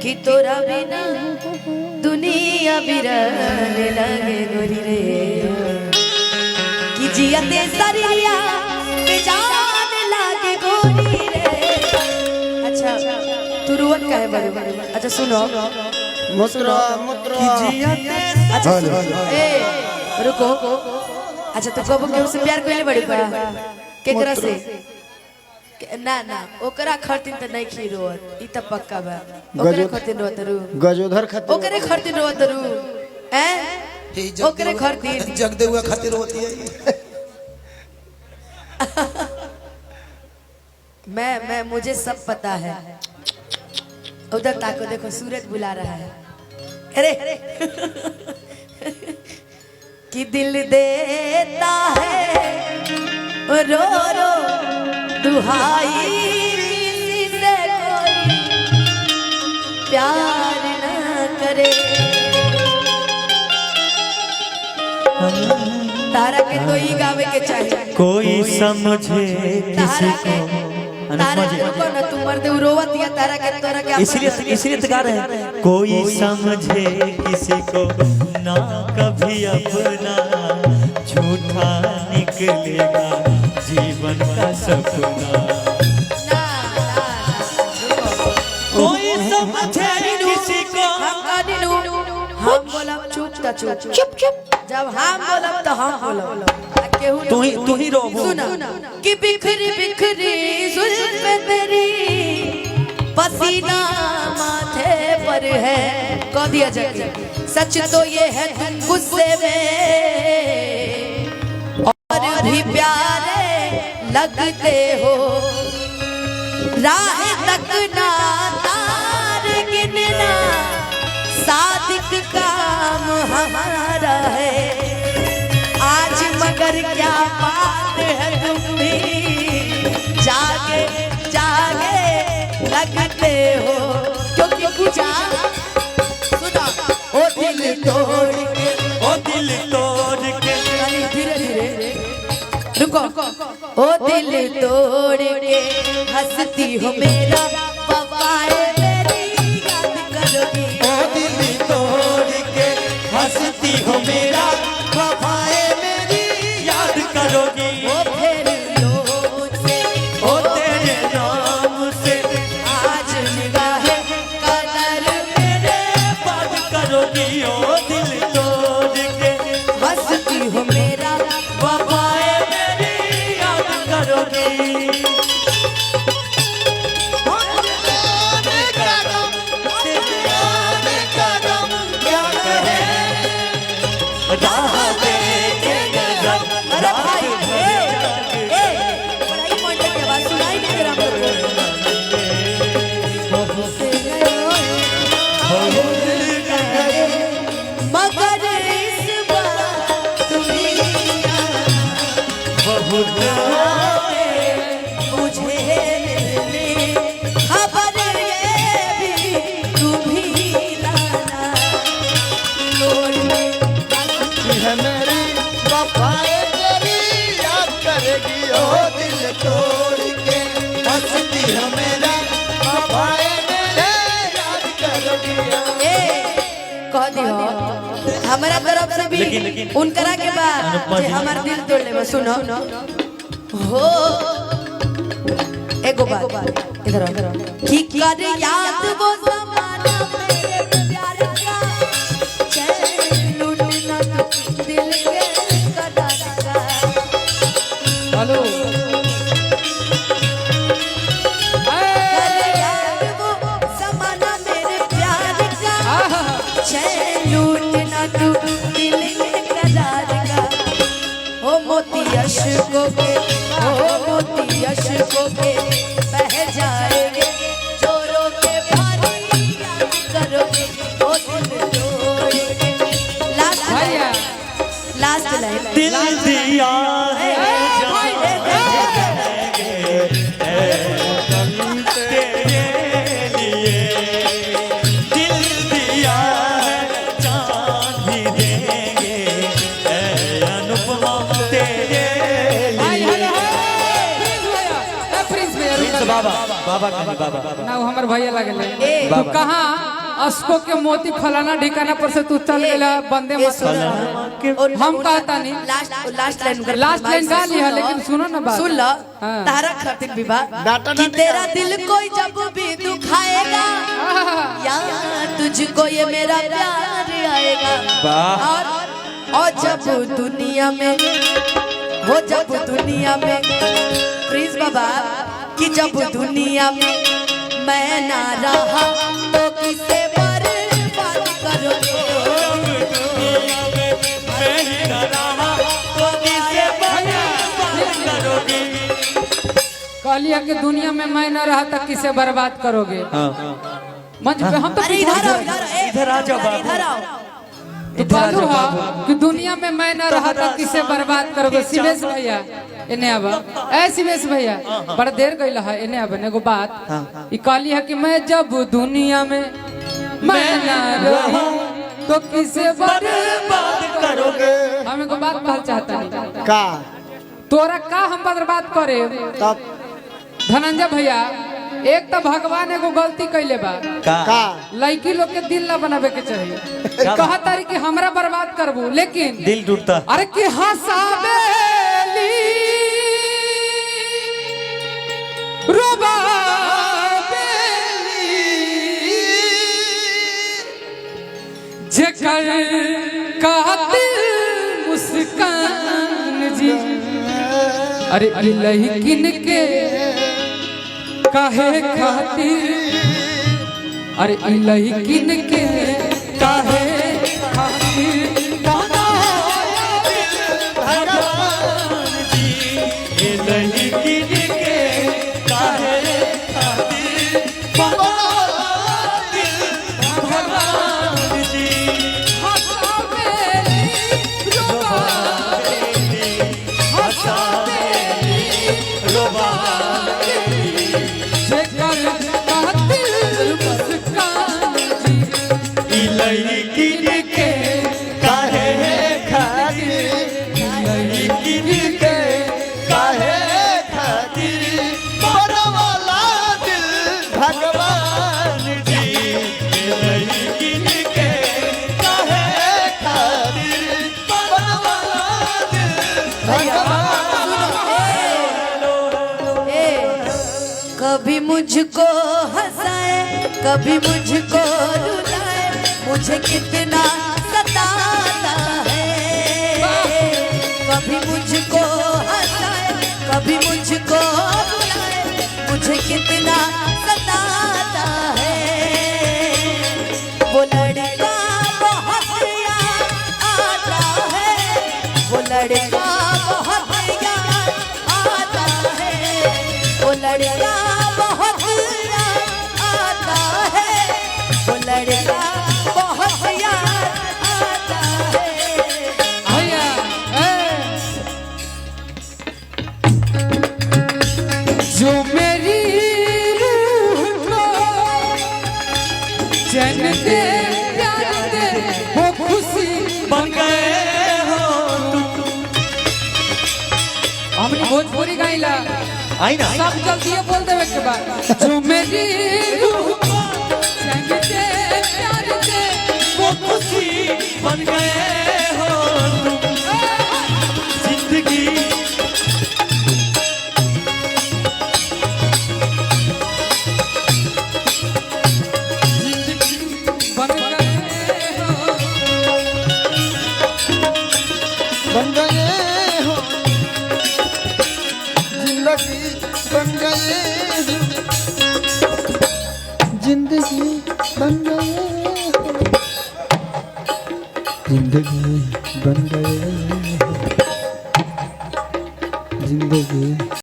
कि तोरा बिना दुनिया बिरहन लगे गोरी रे कि जियते सरिया बेजान लागे गोरी रे। अच्छा तू रुअत काहे बड़े? अच्छा सुनो मुद्रा मुद्रा अच्छा ए रुको। अच्छा तो कबो केहू से प्यार कइले बड़ी बा केकरा से? ना ना ओकरा खरतिन त नहीं खी रोत ई त पक्का बा। ओकरे खरतिन रोत रू गजोधर खातिर ओकरे खरतिन रोत रू हैं ओकरे खरतिन जगदे हुआ खातिर होती है। मैं मुझे सब पता है। उधर ताको देखो सूरज बुला रहा है। अरे कि दिल देता है रो रो दुहाई किसी से कोई प्यार न करे। तारा के तो ही गावे के चाहिए कोई समझे किसी को। तारा को न तू मर्द रोवत या तारा के तोरा के इसलिए तो गा रहे हैं कोई समझे किसी को ना कभी अपना झूठा निकलेगा जीवन का सपना। कोई समझे किसी को हम बोलब चुप चुप चुप जब हम बोलब तो हम बोलब तू ही रो। सुना कि बिखरी बिखरी जुल्फ़े तेरी पसीना माथे पर है कह दिया जाए। सच तो ये है तुम गुस्से में और भी प्यारे लगते हो। राह तक ना तार गिनना सादिक काम हमारा है। आज मगर क्या बात है तुम भी जागे जागे लगते हो। क्योंकि पूछा सुना ओ दिल तोड़ के धीरे धीरे रुको। ओ दिल तोड़ के हंसती हो मेरा वफाए मेरी याद करोगी। ओ दिल तोड़ के हंसती हो मेरा वफाए मेरी याद करोगी। ओ फिर लोग से ओ तेरे नाम से आज निगाहे कदर मेरे बात करोगी। ओ दिल तोड़ के हंसती हो मेरा वफाए मेरी याद करोगी। मगर इस बार तुम्हें मुझे खबर ये भी तुम्हें लाना है मेरी वफाए तेरी याद करेगी। ओ दिल तोड़ के हंसती है मेरा वफाए मेरे याद करोगी। कह दियो हमारा तरफ से भी उनकरा के बाद जे हमार दिल तोड़ ले। सुनो हो एगो बात इधर आओ कि कर याद वो जमाना मेरे प्यार का चैन लूटना दिल के करार का। हेलो कर याद वो जमाना मेरे प्यार का चैन लूटना तू दिल के करार का। ओ मोती अशकों के ओ मोती अशकों के बह जाएंगे चोरों के भारी याद करोगे। ओ दिल तोड़ के लास्ट लाइन दिल दिया है तेरे लिए। दिल दिया है जान भी देंगे अनुपमा तेरे लिए। प्रिंस भैया बाबा बाबा बाबा ना हमार भैया लगे ए, तो कहाँ अस्को के मोती फलाना ठिकाना पर से तू चल गेला बंदे मत हम कहता नहीं लास्ट लाइन गा लिया लेकिन सुनो ना बात सुन लो हाँ। तारा खातिर विवाह डाटा कि ना तेरा दिल कोई जब भी दुखाएगा या तुझको ये मेरा प्यार आएगा और जब दुनिया में हो जब दुनिया में प्लीज बाबा कि जब दुनिया में मैं ना रहा तो किसे बर्बाद करोगे कहलिया कि दुनिया में मैं न रहा तक किसे बर्बाद करोगे मंच पे हम तो अरे इधर आओ इधर आ जाओ बाबू। इधर आओ तो कहलू हा कि दुनिया में मैं न रहा तक किसे बर्बाद करोगे शिवेश भैया इन्हें अब ए शिवेश भैया बड़ा देर गई है इन्हें अब एगो बात ई कहली है कि मैं जब दुनिया में मैं न रहूं तो किसे बर्बाद करोगे हम एगो बात कहना चाहता नहीं का तोरा का हम बर्बाद करे तब धनंजय भैया एक तो भगवान एगो गलती कैले बा का लड़की लोग के दिल ना बनावे के चाहिए कहा तारी कि हमरा बर्बाद करबू लेकिन दिल टूटता अरे कि हंसावेली रुबावेली जेकर कातिल मुस्कान जी अरे लहिकिन के काहे खातिर अरे लहिकिन के काहे खातिर कभी मुझको हंसाए कभी मुझको रुलाए मुझे कितना सताता है कभी मुझको हंसाए कभी मुझको रुलाए मुझे कितना सताता है वो लड़का बहुत याद आता है वो लड़का बहुत याद आता है वो लड़का बहुत याद आता है वो लड़का बहुत याद आता है भैया जो मेरी रूह को जन दे प्यार दे वो खुशी बन गए हो हमने भोजपुरी गाइला आई ना सब जल्दी बोल देवे के बाद जो मेरी रूह को जन दे प्यार दे वो खुशी बन गए हो जिंदगी बन गए हो बन गए हो जिंदगी बन गए हो जिंदगी बन गए हो जिंदगी बन गए हो जिंदगी